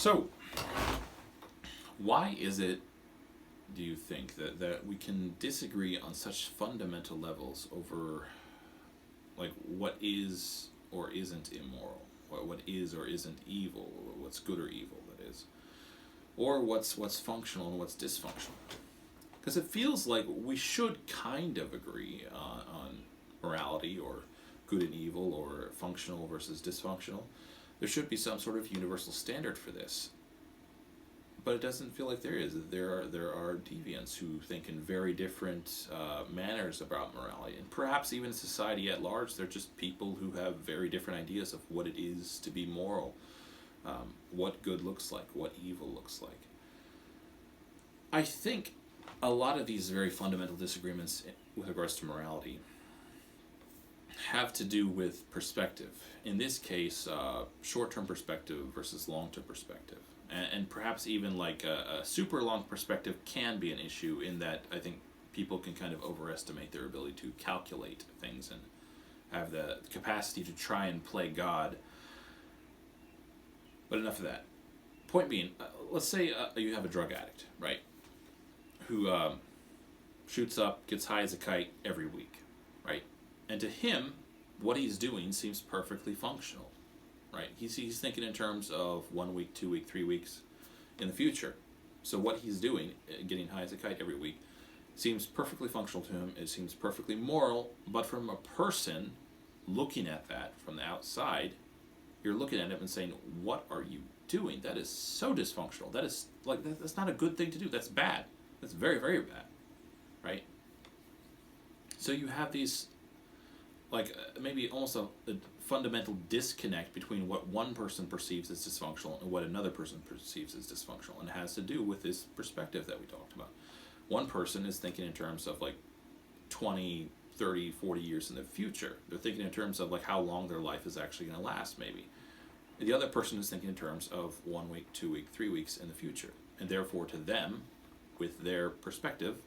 So, why is it, do you think, that we can disagree on such fundamental levels over, like, what is or isn't immoral, what is or isn't evil, what's good or evil, that is, or what's functional and what's dysfunctional? Because it feels like we should kind of agree on morality, or good and evil, or functional versus dysfunctional. There should be some sort of universal standard for this. But it doesn't feel like there is. There are deviants who think in very different manners about morality. And perhaps even society at large, they're just people who have very different ideas of what it is to be moral, what good looks like, what evil looks like. I think a lot of these very fundamental disagreements with regards to morality have to do with perspective. In this case, short-term perspective versus long-term perspective. And perhaps even like a super long perspective can be an issue, in that I think people can kind of overestimate their ability to calculate things and have the capacity to try and play God. But enough of that. Point being, let's say you have a drug addict, right, who shoots up, gets high as a kite every week, right? And to him, what he's doing seems perfectly functional, right? He's thinking in terms of 1 week, 2 week, 3 weeks in the future. So what he's doing, getting high as a kite every week, seems perfectly functional to him. It seems perfectly moral. But from a person looking at that from the outside, you're looking at him and saying, "What are you doing? That is so dysfunctional. That is like that's not a good thing to do. That's bad. That's very, very bad." Right? So you have these, like, maybe almost a fundamental disconnect between what one person perceives as dysfunctional and what another person perceives as dysfunctional. And it has to do with this perspective that we talked about. One person is thinking in terms of like 20, 30, 40 years in the future. They're thinking in terms of like how long their life is actually going to last, maybe. The other person is thinking in terms of 1 week, 2 week, 3 weeks in the future. And therefore to them, with their perspective,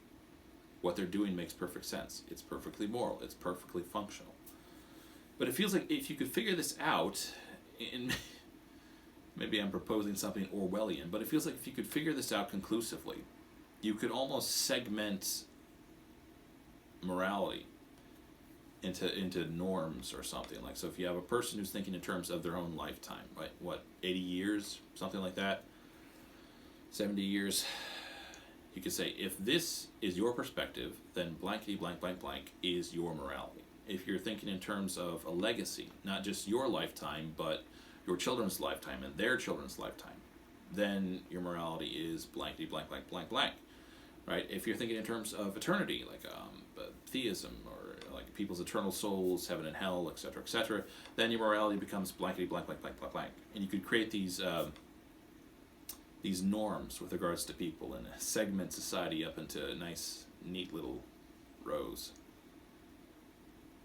what they're doing makes perfect sense. It's perfectly moral. It's perfectly functional. But it feels like if you could figure this out, and maybe I'm proposing something Orwellian, but it feels like if you could figure this out conclusively, you could almost segment morality into norms or something. Like, so if you have a person who's thinking in terms of their own lifetime, right? What, 80 years, something like that, 70 years, you could say, if this is your perspective, then blankety blank blank blank is your morality. If you're thinking in terms of a legacy, not just your lifetime, but your children's lifetime and their children's lifetime, then your morality is blankety blank blank blank blank, right? If you're thinking in terms of eternity, like theism, or like people's eternal souls, heaven and hell, etc., then your morality becomes blankety blank blank blank blank blank. And you could create these norms with regards to people and segment society up into nice, neat little rows.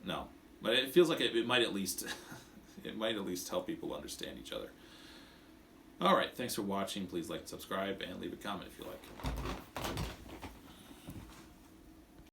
No, but it feels like it might at least it might at least help people understand each other. All right, thanks for watching. Please like and subscribe and leave a comment if you like.